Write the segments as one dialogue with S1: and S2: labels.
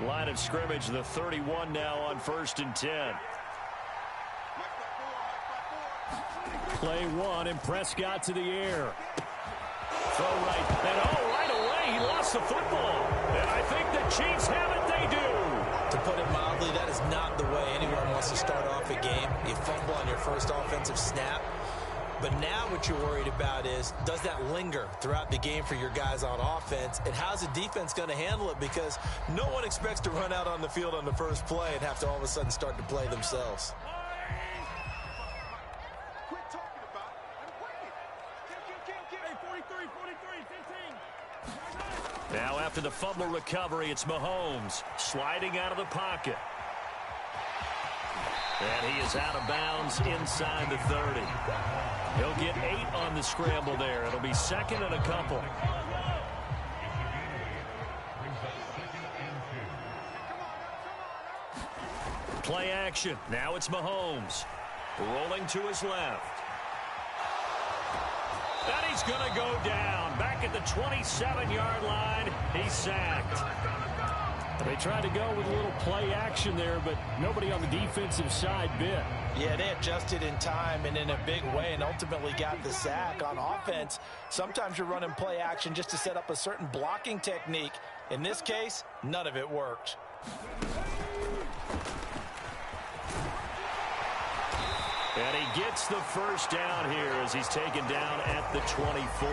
S1: Line of scrimmage, the 31 now on 1st and 10. Play one, and Prescott to the air. Throw right, and right away, he lost the football. And I think the Chiefs have it, they do.
S2: To put it mildly, that is not the way anyone wants to start off a game. You fumble on your first offensive snap. But now what you're worried about is, does that linger throughout the game for your guys on offense? And how's the defense going to handle it? Because no one expects to run out on the field on the first play and have to all of a sudden start to play themselves.
S1: Now after the fumble recovery, it's Mahomes sliding out of the pocket. And he is out of bounds inside the 30. He'll get 8 on the scramble there. It'll be 2nd and a couple. Play action. Now it's Mahomes. Rolling to his left. And he's going to go down. Back at the 27-yard line. He's sacked. They tried to go with a little play action there, but nobody on the defensive side bit.
S2: Yeah, they adjusted in time and in a big way and ultimately got the sack. On offense, sometimes you're running play action just to set up a certain blocking technique. In this case, none of it worked.
S1: And he gets the first down here as he's taken down at the 24.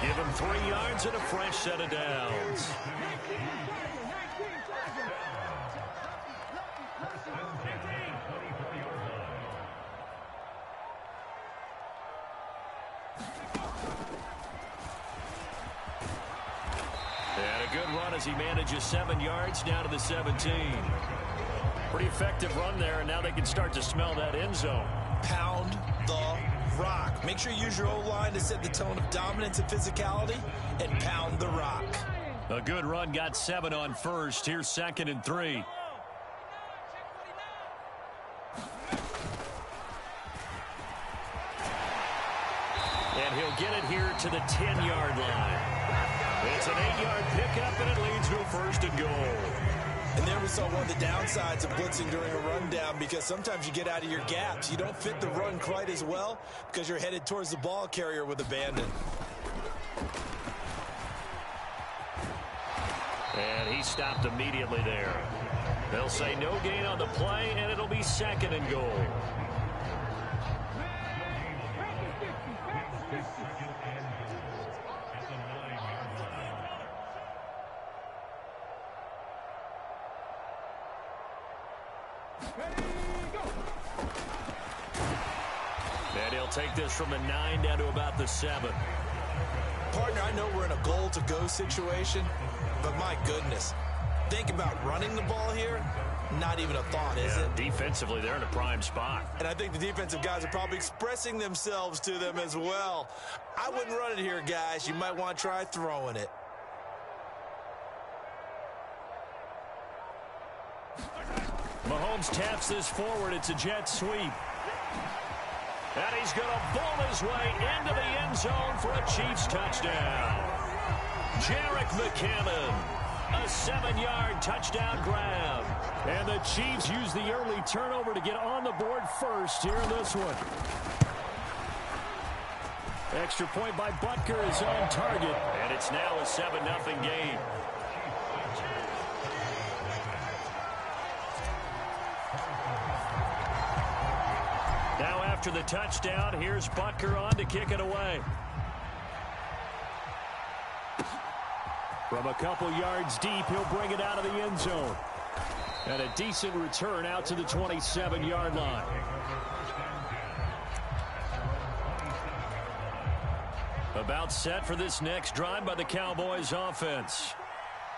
S1: Give him 3 yards and a fresh set of downs. And a good run as he manages 7 yards down to the 17. Pretty effective run there, and now they can start to smell that end zone.
S2: Pound the rock. Make sure you use your O-line to set the tone of dominance and physicality, and pound the rock.
S1: A good run, got 7 on first. Here's 2nd and 3. And he'll get it here to the 10-yard line. It's an 8-yard pickup, and it leads to a 1st and goal.
S2: And there we saw one of the downsides of blitzing during a rundown, because sometimes you get out of your gaps. You don't fit the run quite as well because you're headed towards the ball carrier with abandon.
S1: And he stopped immediately there. They'll say no gain on the play, and it'll be 2nd and goal. And he'll take this from the 9 down to about the 7.
S2: Partner, I know we're in a goal-to-go situation, but my goodness, think about running the ball here. Not even a thought, is it?
S1: Defensively, they're in a prime spot.
S2: And I think the defensive guys are probably expressing themselves to them as well. I wouldn't run it here, guys. You might want to try throwing it.
S1: Mahomes taps this forward. It's a jet sweep. And he's going to bowl his way into the end zone for a Chiefs touchdown. Jerick McKinnon, a 7-yard touchdown grab. And the Chiefs use the early turnover to get on the board first here in this one. Extra point by Butker is on target. And it's now a 7-0 game. Now after the touchdown, here's Butker on to kick it away. From a couple yards deep, he'll bring it out of the end zone. And a decent return out to the 27-yard line. About set for this next drive by the Cowboys offense.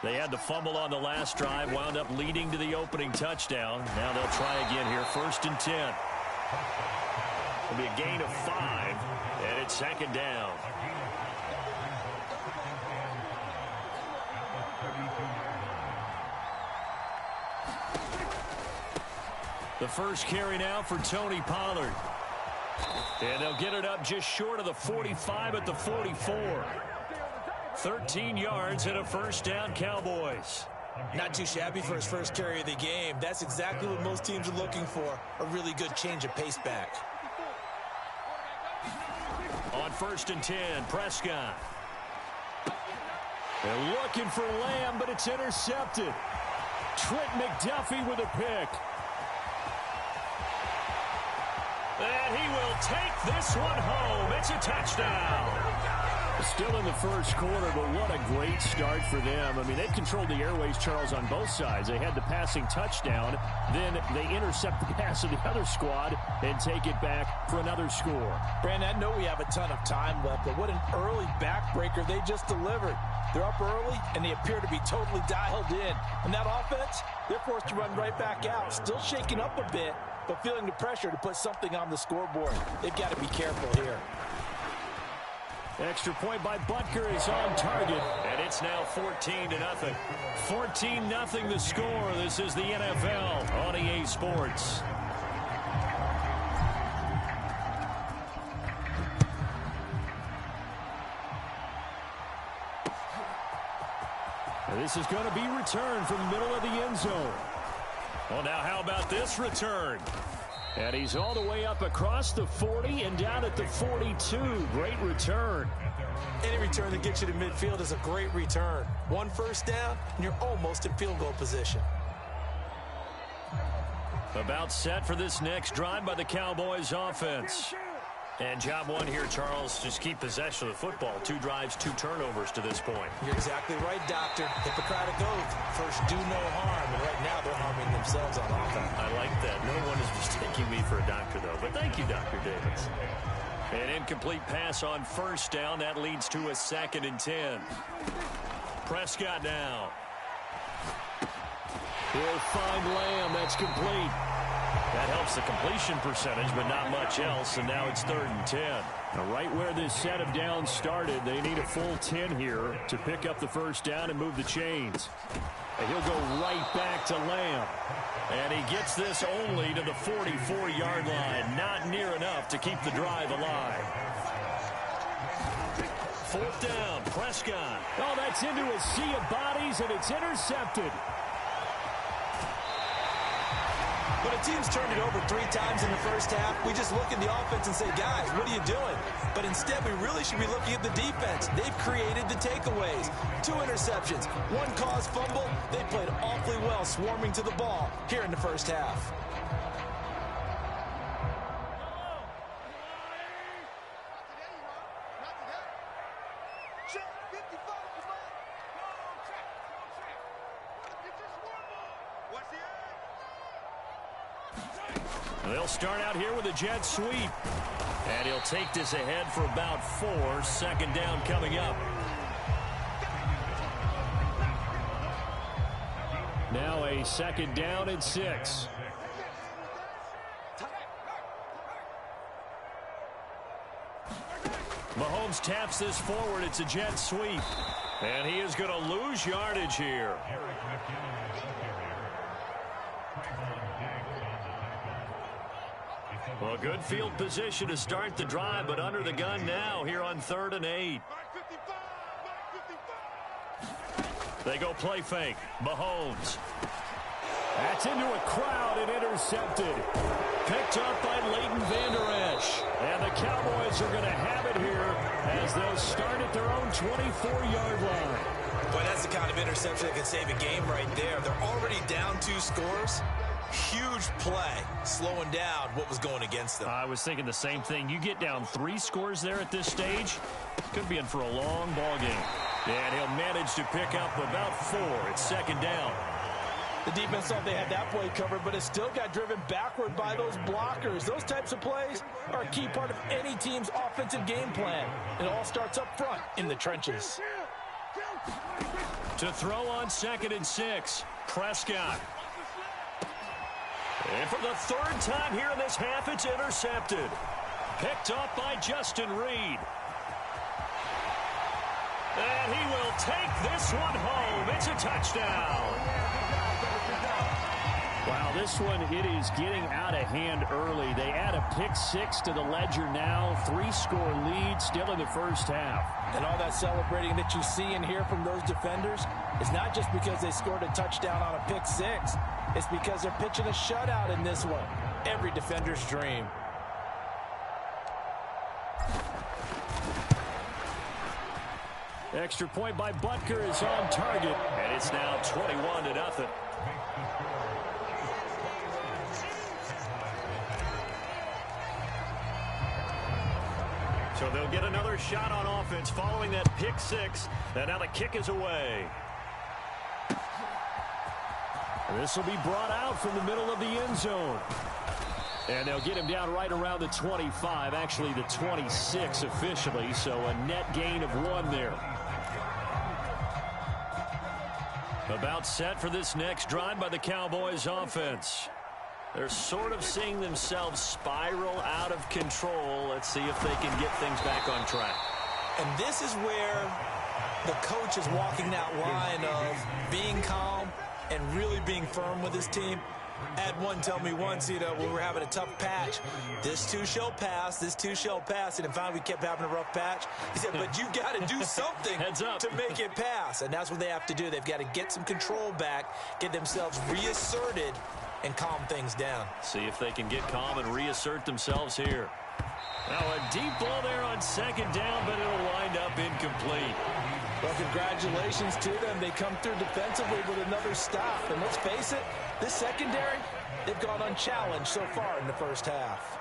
S1: They had the fumble on the last drive, wound up leading to the opening touchdown. Now they'll try again here, 1st and 10. It'll be a gain of 5, and it's 2nd down. The first carry now for Tony Pollard. And they'll get it up just short of the 45 at the 44. 13 yards and a 1st down, Cowboys.
S2: Not too shabby for his first carry of the game. That's exactly what most teams are looking for, a really good change of pace back.
S1: On 1st and 10, Prescott. They're looking for Lamb, but it's intercepted. Trent McDuffie with a pick. And he will take this one home. It's a touchdown. Still in the first quarter, but what a great start for them. I mean, they've controlled the airways, Charles, on both sides. They had the passing touchdown. Then they intercept the pass of the other squad and take it back for another score.
S2: Brandon, I know we have a ton of time left, but what an early backbreaker they just delivered. They're up early, and they appear to be totally dialed in. And that offense, they're forced to run right back out, still shaking up a bit, but feeling the pressure to put something on the scoreboard. They've got to be careful here.
S1: Extra point by Butker is on target, and it's now 14-0. 14-0 the score. This is the NFL on EA Sports. And this is going to be returned from the middle of the end zone. Well, now how about this return? And he's all the way up across the 40 and down at the 42. Great return.
S2: Any return that gets you to midfield is a great return. 1 first down, and you're almost in field goal position.
S1: About set for this next drive by the Cowboys offense. And job one here, Charles, just keep possession of the football. 2 drives, 2 turnovers to this point.
S2: You're exactly right, Doctor. Hippocratic oath. First, do no harm. And right now, they're harming themselves on offense.
S1: I like that. No one is mistaking me for a doctor, though. But thank you, Dr. Davis. An incomplete pass on 1st down. That leads to a 2nd and 10. Prescott now. He'll find Lamb. That's complete. That helps the completion percentage, but not much else, and now it's 3rd and 10. Now, right where this set of downs started, they need a full 10 here to pick up the 1st down and move the chains. And he'll go right back to Lamb. And he gets this only to the 44-yard line. Not near enough to keep the drive alive. 4th down, Prescott. Oh, that's into a sea of bodies, and it's intercepted.
S2: When a team's turned it over 3 times in the first half, we just look at the offense and say, guys, what are you doing? But instead, we really should be looking at the defense. They've created the takeaways. 2 interceptions, 1 caused fumble. They played awfully well swarming to the ball here in the first half.
S1: They'll start out here with a jet sweep. And he'll take this ahead for about 4. 2nd down coming up. Now a 2nd down and 6. Mahomes taps this forward. It's a jet sweep. And he is going to lose yardage here. Well, good field position to start the drive, but under the gun now here on 3rd and 8. They go play fake. Mahomes. That's into a crowd and intercepted. Picked up by Leighton Vander Esch. And the Cowboys are going to have it here as they'll start at their own 24-yard line.
S2: Boy, that's the kind of interception that can save a game right there. They're already down 2 scores. Huge play, slowing down what was going against them.
S1: I was thinking the same thing. You get down 3 scores there at this stage, could be in for a long ball game. And he'll manage to pick up about 4. It's 2nd down.
S2: The defense thought they had that play covered, but it still got driven backward by those blockers. Those types of plays are a key part of any team's offensive game plan. It all starts up front in the trenches.
S1: To throw on 2nd and 6, Prescott. And for the 3rd time here in this half, it's intercepted. Picked up by Justin Reed. And he will take this one home. It's a touchdown. Wow, this one, it is getting out of hand early. They add a pick six to the ledger now. 3-score lead still in the first half.
S2: And all that celebrating that you see and hear from those defenders is not just because they scored a touchdown on a pick six. It's because they're pitching a shutout in this one. Every defender's dream.
S1: Extra point by Butker is on target, and it's now 21-0. So they'll get another shot on offense following that pick six, and now the kick is away. This will be brought out from the middle of the end zone. And they'll get him down right around the 25, actually the 26 officially, so a net gain of 1 there. About set for this next drive by the Cowboys offense. They're sort of seeing themselves spiral out of control. Let's see if they can get things back on track.
S2: And this is where the coach is walking that line of being calm and really being firm with his team. I had one tell me once, when we were having a tough patch, this too shall pass, this too shall pass. And finally we kept having a rough patch. He said, but you got to do something to make it pass. And that's what they have to do. They've got to get some control back, get themselves reasserted, and calm things down.
S1: See if they can get calm and reassert themselves here. Now a deep ball there on second down, but it'll wind up incomplete.
S2: Well, congratulations to them. They come through defensively with another stop. And let's face it, this secondary, they've gone unchallenged so far in the first half.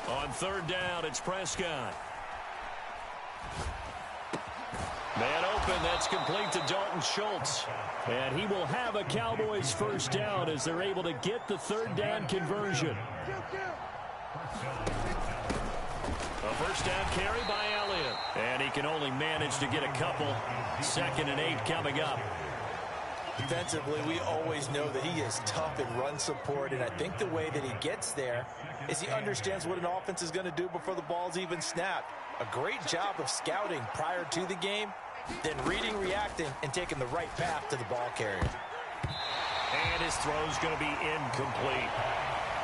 S1: On third down, it's Prescott. Man open, that's complete to Dalton Schultz. And he will have a Cowboys first down as they're able to get the third down conversion. A first down carry by Elliott. And he can only manage to get a couple. 2nd and 8 coming up.
S2: Defensively, we always know that he is tough in run support, and I think the way that he gets there is he understands what an offense is going to do before the ball's even snapped. A great job of scouting prior to the game, then reading, reacting, and taking the right path to the ball carrier.
S1: And his throw's going to be incomplete.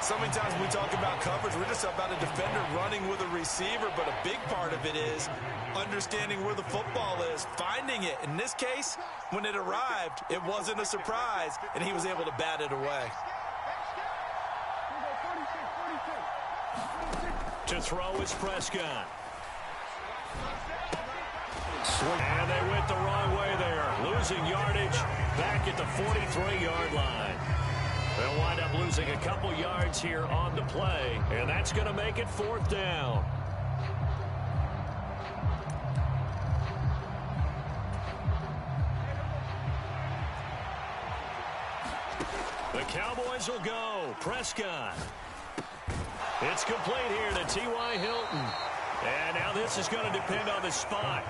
S2: So many times when we talk about coverage, we're just about a defender running with a receiver, but a big part of it is understanding where the football is, finding it. In this case, when it arrived, it wasn't a surprise, and he was able to bat it away.
S1: To throw is Prescott. And they went the wrong way there. Losing yardage back at the 43-yard line. They'll wind up losing a couple yards here on the play, and that's going to make it 4th down. The Cowboys will go. Prescott. It's complete here to T.Y. Hilton. And now this is going to depend on the spot.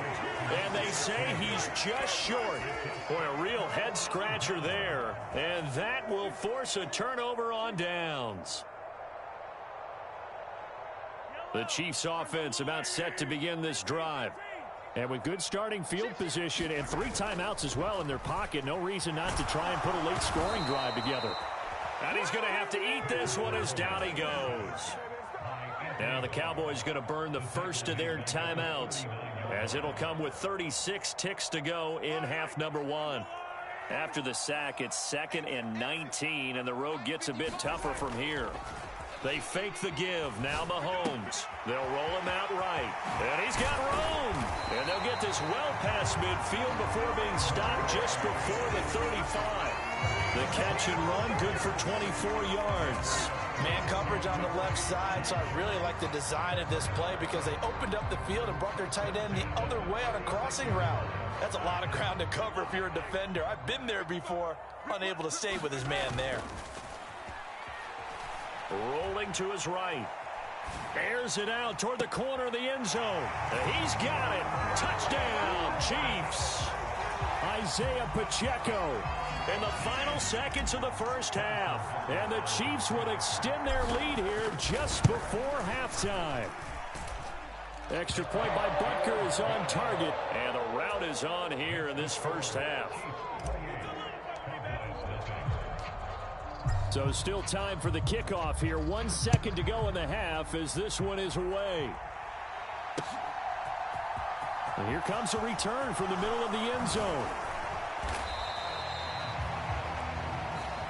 S1: And they say he's just short. Boy, a real head-scratcher there. And that will force a turnover on downs. The Chiefs' offense about set to begin this drive. And with good starting field position and 3 timeouts as well in their pocket, no reason not to try and put a late scoring drive together. And he's going to have to eat this one as down he goes. Now the Cowboys going to burn the first of their timeouts, as it'll come with 36 ticks to go in half number 1. After the sack, it's 2nd and 19, and the road gets a bit tougher from here. They fake the give. Now Mahomes. They'll roll him out right. And he's got room. And they'll get this well past midfield before being stopped just before the 35. The catch and run good for 24 yards.
S2: Man coverage on the left side, so I really like the design of this play because they opened up the field and brought their tight end the other way on a crossing route. That's a lot of ground to cover if you're a defender. I've been there before, unable to stay with his man there.
S1: Rolling to his right. Airs it out toward the corner of the end zone. He's got it. Touchdown, Chiefs. Isaiah Pacheco in the final seconds of the first half. And the Chiefs will extend their lead here just before halftime. Extra point by Butker is on target. And the route is on here in this first half. So still time for the kickoff here. 1 second to go in the half as this one is away. And here comes a return from the middle of the end zone.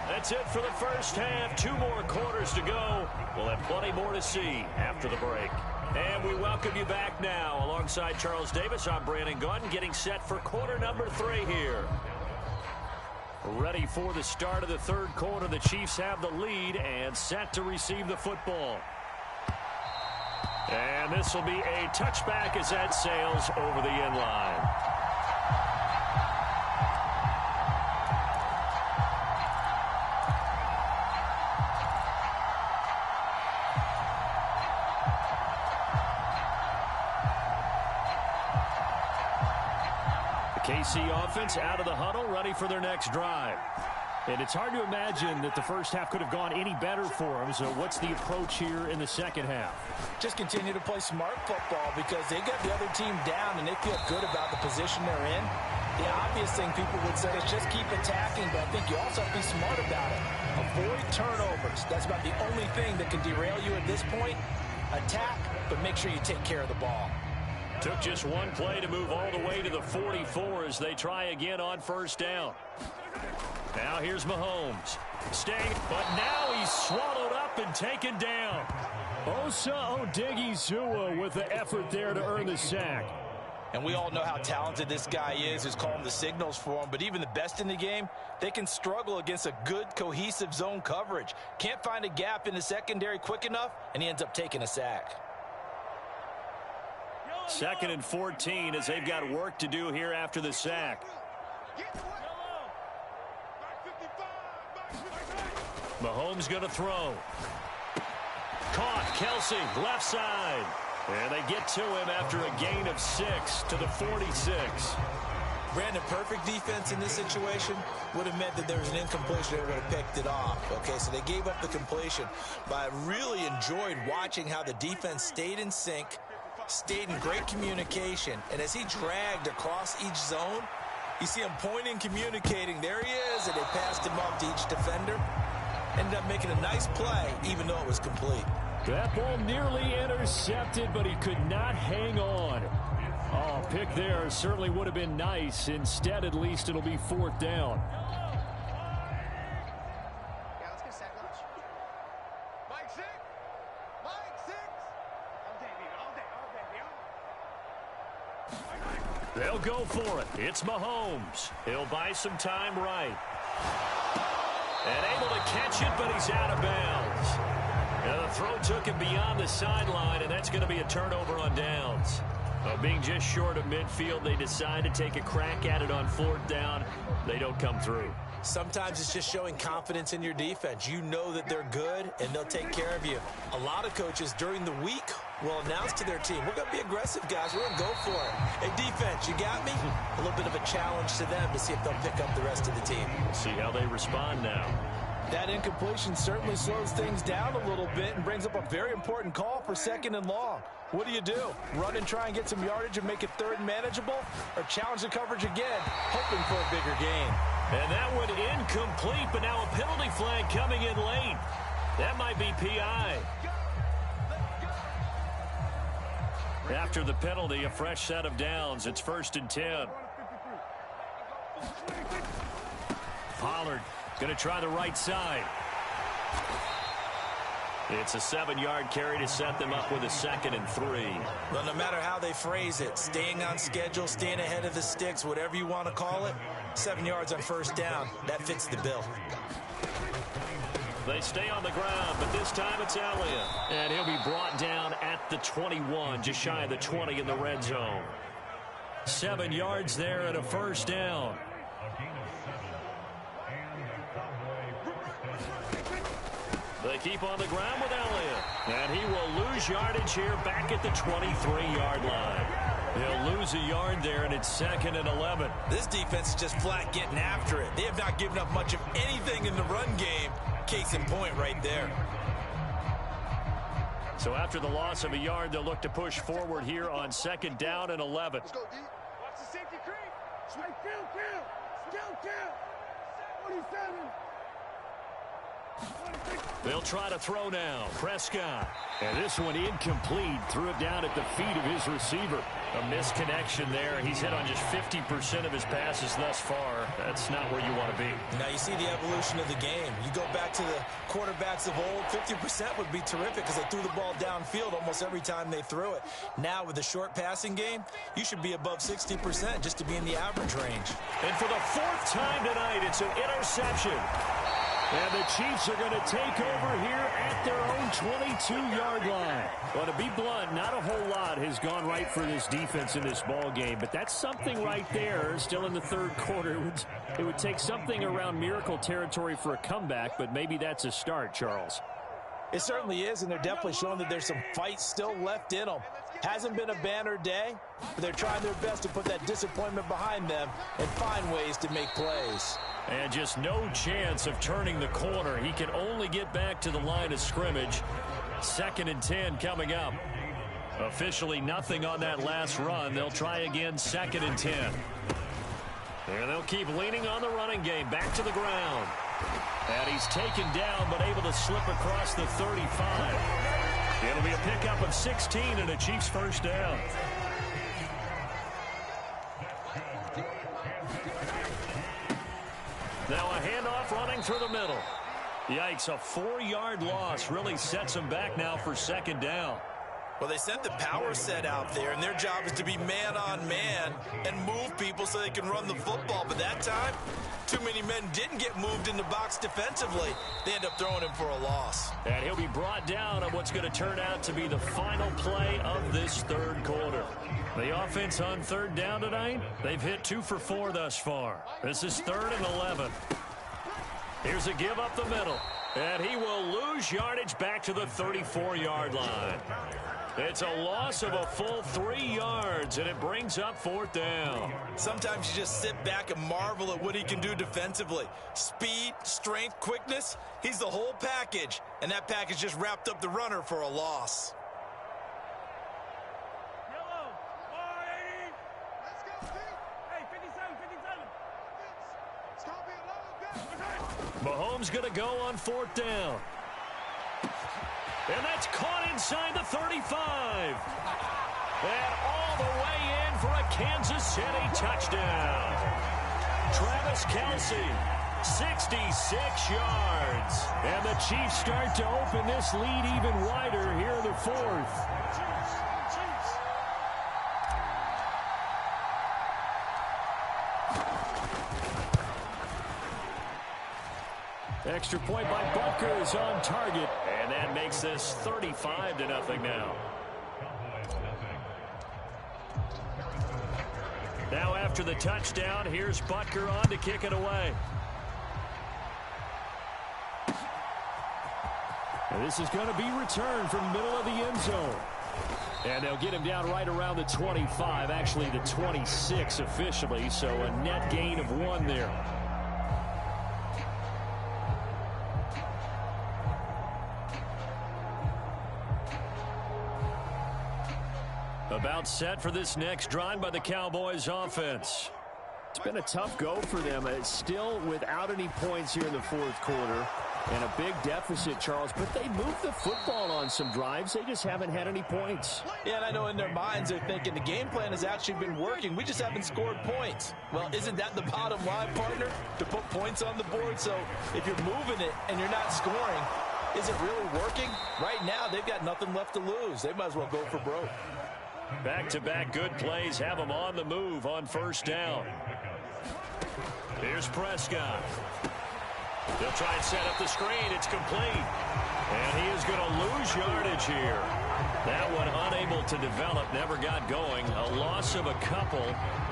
S1: That's it for the first half. 2 more quarters to go. We'll have plenty more to see after the break. And we welcome you back now. Alongside Charles Davis, I'm Brandon Gunn, getting set for quarter number 3 here. Ready for the start of the third quarter. The Chiefs have the lead and set to receive the football. And this will be a touchback as that sails over the end line. KC offense out of the huddle, ready for their next drive. And it's hard to imagine that the first half could have gone any better for them. So what's the approach here in the second half?
S3: Just continue to play smart football because they got the other team down and they feel good about the position they're in. The obvious thing people would say is just keep attacking, but I think you also have to be smart about it. Avoid turnovers. That's about the only thing that can derail you at this point. Attack, but make sure you take care of the ball.
S1: Took just one play to move all the way to the 44 as they try again on first down. Now here's Mahomes. Staying, but now he's swallowed up and taken down. Osa Odighizuwa with the effort there to earn the sack.
S3: And we all know how talented this guy is, who's calling the signals for him. But even the best in the game, they can struggle against a good, cohesive zone coverage. Can't find a gap in the secondary quick enough, and he ends up taking a sack.
S1: 2nd and 14 as they've got work to do here after the sack. Mahomes going to throw. Caught. Kelsey, left side. And they get to him after a gain of 6 to the 46.
S2: Brandon, perfect defense in this situation would have meant that there was an incompletion and would have picked it off. Okay, so they gave up the completion. But I really enjoyed watching how the defense stayed in sync, stayed in great communication, and as he dragged across each zone, you see him pointing, communicating. There he is, and they passed him up to each defender. Ended up making a nice play, even though it was complete.
S1: That ball nearly intercepted, but he could not hang on. Oh, pick there certainly would have been nice. Instead, at least, it'll be 4th down. They'll go for it. It's Mahomes. He'll buy some time right. And able to catch it, but he's out of bounds. And the throw took him beyond the sideline, and that's going to be a turnover on downs. Being just short of midfield, they decide to take a crack at it on 4th down. They don't come through.
S2: Sometimes it's just showing confidence in your defense. You know that they're good, and they'll take care of you. A lot of coaches during the week will announce to their team, we're going to be aggressive, guys. We're going to go for it. Hey, defense, you got me? A little bit of a challenge to them to see if they'll pick up the rest of the team.
S1: We'll see how they respond now.
S3: That incompletion certainly slows things down a little bit and brings up a very important call for 2nd and long. What do? Run and try and get some yardage and make it 3rd and manageable? Or challenge the coverage again, hoping for a bigger gain?
S1: And that one incomplete, but now a penalty flag coming in late. That might be PI. After the penalty, a fresh set of downs. It's 1st and 10. Pollard going to try the right side. It's a 7-yard carry to set them up with a 2nd and 3.
S2: Well, no matter how they phrase it, staying on schedule, staying ahead of the sticks, whatever you want to call it, 7 yards on 1st down, that fits the bill.
S1: They stay on the ground, but this time it's Elliott. And he'll be brought down at the 21, just shy of the 20 in the red zone. 7 yards there and a 1st down. They keep on the ground with Elliott. And he will lose yardage here back at the 23-yard line. He'll lose a yard there, and it's 2nd and 11.
S2: This defense is just flat getting after it. They have not given up much of anything in the run game. Case in point right there.
S1: So after the loss of a yard, they'll look to push forward here on 2nd down and 11.
S4: Let's go, D. Watch the safety creep. Straight field. Still kill. 47.
S1: They'll try to throw now. Prescott.
S5: And this one incomplete. Threw it down at the feet of his receiver.
S1: A misconnection there. He's hit on just 50% of his passes thus far. That's not where you want to be.
S2: Now you see the evolution of the game. You go back to the quarterbacks of old, 50% would be terrific because they threw the ball downfield almost every time they threw it. Now with the short passing game, you should be above 60% just to be in the average range.
S1: And for the fourth time tonight, it's an interception.
S5: And the Chiefs are going to take over here at their own 22-yard line. Well, to be blunt, not a whole lot has gone right for this defense in this ball game, but that's something right there. Still in the third quarter, it would take something around miracle territory for a comeback, but maybe that's a start, Charles.
S3: It certainly is, and they're definitely showing that there's some fight still left in them. Hasn't been a banner day, but they're trying their best to put that disappointment behind them and find ways to make plays.
S1: And just no chance of turning the corner. He can only get back to the line of scrimmage. 2nd and 10 coming up. Officially nothing on that last run. They'll try again 2nd and 10. And they'll keep leaning on the running game. Back to the ground. And he's taken down but able to slip across the 35. It'll be a pickup of 16 and a Chiefs first down. Now a handoff running through the middle. Yikes, a 4-yard loss really sets them back now for 2nd down.
S2: Well, they sent the power set out there, and their job is to be man-on-man and move people so they can run the football. But that time, too many men didn't get moved in the box defensively. They end up throwing him for a loss.
S1: And he'll be brought down on what's going to turn out to be the final play of this third quarter. The offense on 3rd down tonight, they've hit 2 for 4 thus far. This is 3rd and 11. Here's a give up the middle. And he will lose yardage back to the 34-yard line. It's a loss of a full 3 yards, and it brings up 4th down.
S2: Sometimes you just sit back and marvel at what he can do defensively. Speed, strength, quickness, he's the whole package. And that package just wrapped up the runner for a loss.
S4: Yellow, 480. Let's go, Pete. Hey, 57, 57. It's going to be a long day.
S1: Mahomes going to go on 4th down. And that's caught inside the 35. And all the way in for a Kansas City touchdown. Travis Kelce, 66 yards. And the Chiefs start to open this lead even wider here in the 4th. Extra point by Butker is on target. And that makes this 35-0 now. Now after the touchdown, here's Butker on to kick it away.
S5: And this is going to be returned from the middle of the end zone. And they'll get him down right around the 25, actually the 26 officially, so a net gain of 1 there.
S1: About set for this next drive by the Cowboys offense.
S5: It's been a tough go for them. It's still without any points here in the 4th quarter. And a big deficit, Charles. But they moved the football on some drives. They just haven't had any points.
S3: Yeah, and I know in their minds they're thinking the game plan has actually been working. We just haven't scored points. Well, isn't that the bottom line, partner? To put points on the board? So if you're moving it and you're not scoring, is it really working? Right now, they've got nothing left to lose. They might as well go for broke.
S1: Back-to-back good plays have them on the move on 1st down. Here's Prescott. They'll try and set up the screen. It's complete. And he is going to lose yardage here. That one unable to develop, never got going. A loss of a couple,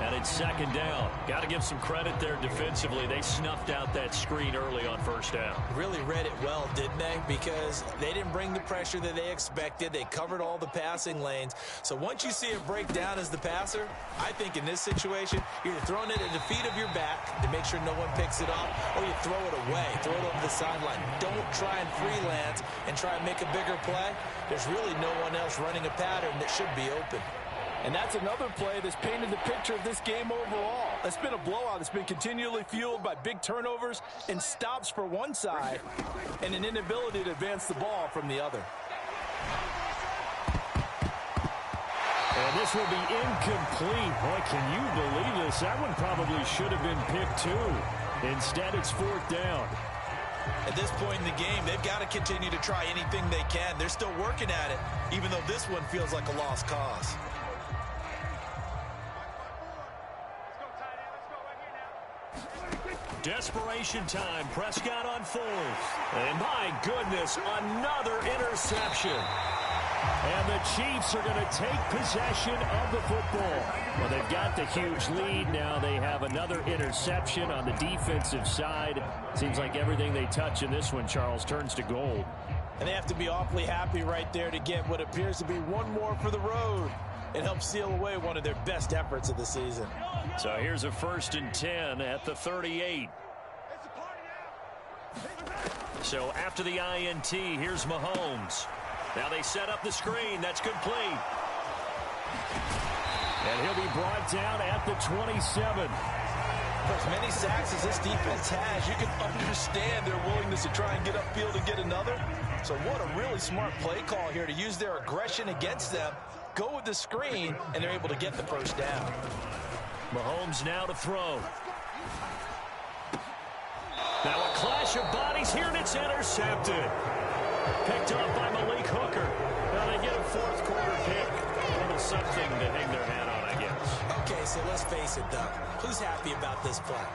S1: and it's 2nd down. Got to give some credit there defensively. They snuffed out that screen early on 1st down.
S2: Really read it well, didn't they? Because they didn't bring the pressure that they expected. They covered all the passing lanes. So once you see it break down as the passer, I think in this situation, you're either throwing it at the feet of your back to make sure no one picks it off, or you throw it away, throw it over the sideline. Don't try and freelance and try and make a bigger play. There's really no one else running a pattern that should be open.
S3: And that's another play that's painted the picture of this game overall. It's been a blowout. It's been continually fueled by big turnovers and stops for one side and an inability to advance the ball from the other.
S5: And this will be incomplete. Boy, can you believe this? That one probably should have been picked too. Instead, it's fourth down.
S2: At this point in the game, they've got to continue to try anything they can. They're still working at it, even though this one feels like a lost cause.
S1: Desperation time. Prescott on fourth. And my goodness, another interception. And the Chiefs are going to take possession of the football. Well, they've got the huge lead. Now they have another interception on the defensive side. Seems like everything they touch in this one, Charles, turns to gold.
S3: And they have to be awfully happy right there to get what appears to be one more for the road. It helps seal away one of their best efforts of the season.
S1: So here's a 1st and 10 at the 38. So after the INT, here's Mahomes. Now they set up the screen. That's complete. And he'll be brought down at the 27.
S3: For as many sacks as this defense has, you can understand their willingness to try and get upfield and get another. So what a really smart play call here to use their aggression against them. Go with the screen, and they're able to get the first down.
S1: Mahomes now to throw. Now a clash of bodies here, and it's intercepted. Picked off by Malik Hooker. Now they get a fourth quarter pick. A little something to hang their hat on, I guess.
S2: Okay, so let's face it, though. Who's happy about this play?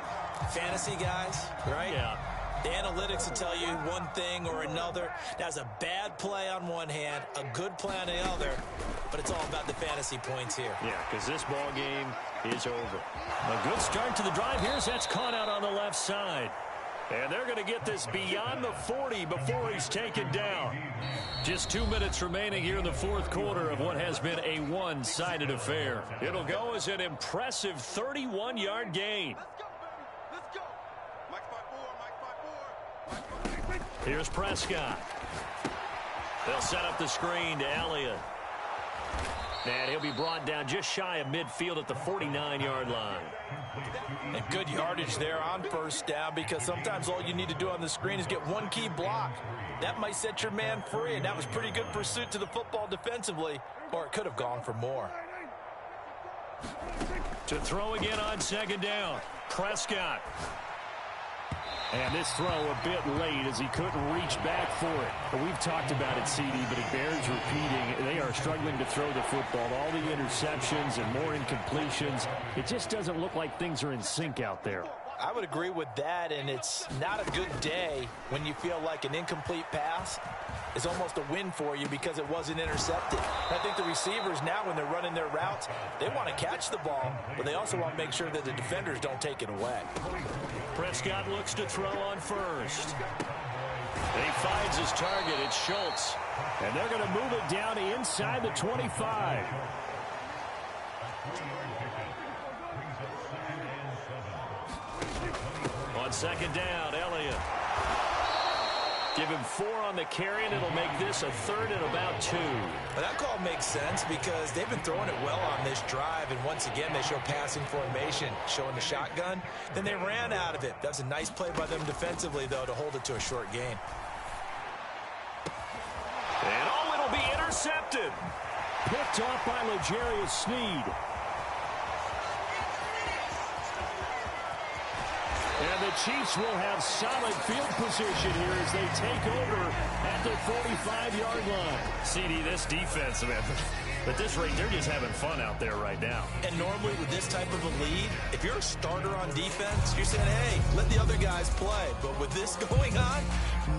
S2: Fantasy guys, right?
S1: Yeah.
S2: The analytics will tell you one thing or another. That's a bad play on one hand, a good play on the other, but it's all about the fantasy points here.
S1: Yeah, because this ball game is over. A good start to the drive. Here's that's caught out on the left side. And they're going to get this beyond the 40 before he's taken down. Just 2 minutes remaining here in the fourth quarter of what has been a one-sided affair. It'll go as an impressive 31-yard gain.
S4: Let's go. Mike 5-4.
S1: Here's Prescott. They'll set up the screen to Elliott. And he'll be brought down just shy of midfield at the 49-yard line.
S3: And good yardage there on first down, because sometimes all you need to do on the screen is get one key block. That might set your man free, and that was pretty good pursuit to the football defensively, or it could have gone for more.
S1: To throw again on second down. Prescott. And this throw a bit late as he couldn't reach back for it. But we've talked about it, CD, but it bears repeating. They are struggling to throw the football. All the interceptions and more incompletions. It just doesn't look like things are in sync out there.
S3: I would agree with that, and it's not a good day when you feel like an incomplete pass is almost a win for you because it wasn't intercepted. I think the receivers now, when they're running their routes, they want to catch the ball, but they also want to make sure that the defenders don't take it away.
S1: Prescott looks to throw on first. He finds his target. It's Schultz.
S5: And they're going to move it down to inside the 25.
S1: On second down, Elliott. Give him 4 on the carry, and it'll make this a third and about 2.
S2: Well, that call makes sense because they've been throwing it well on this drive, and once again they show passing formation, showing the shotgun. Then they ran out of it. That was a nice play by them defensively, though, to hold it to a short gain.
S1: And it'll be intercepted.
S5: Picked off by L'Jarius Sneed. And the Chiefs will have solid field position here as they take over at their 45-yard line.
S1: CD, this defense, man, at this rate, they're just having fun out there right now.
S2: And normally with this type of a lead, if you're a starter on defense, you're saying, hey, let the other guys play. But with this going on,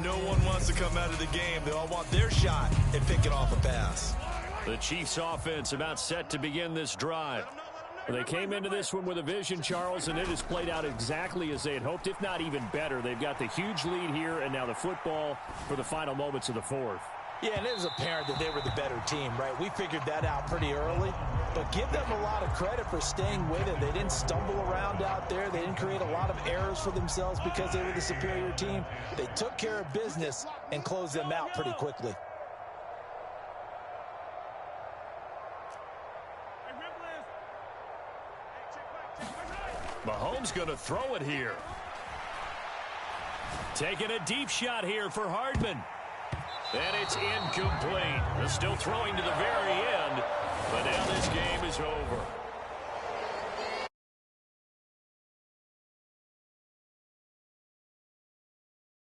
S2: no one wants to come out of the game. They all want their shot at picking off a pass.
S1: The Chiefs offense about set to begin this drive. They came into this one with a vision, Charles, and it has played out exactly as they had hoped, if not even better. They've got the huge lead here, and now the football for the final moments of the fourth.
S3: Yeah, and it was apparent that they were the better team, right? We figured that out pretty early, but give them a lot of credit for staying with it. They didn't stumble around out there. They didn't create a lot of errors for themselves because they were the superior team. They took care of business and closed them out pretty quickly.
S1: Mahomes going to throw it here. Taking a deep shot here for Hardman. And it's incomplete. They're still throwing to the very end, but now this game is over.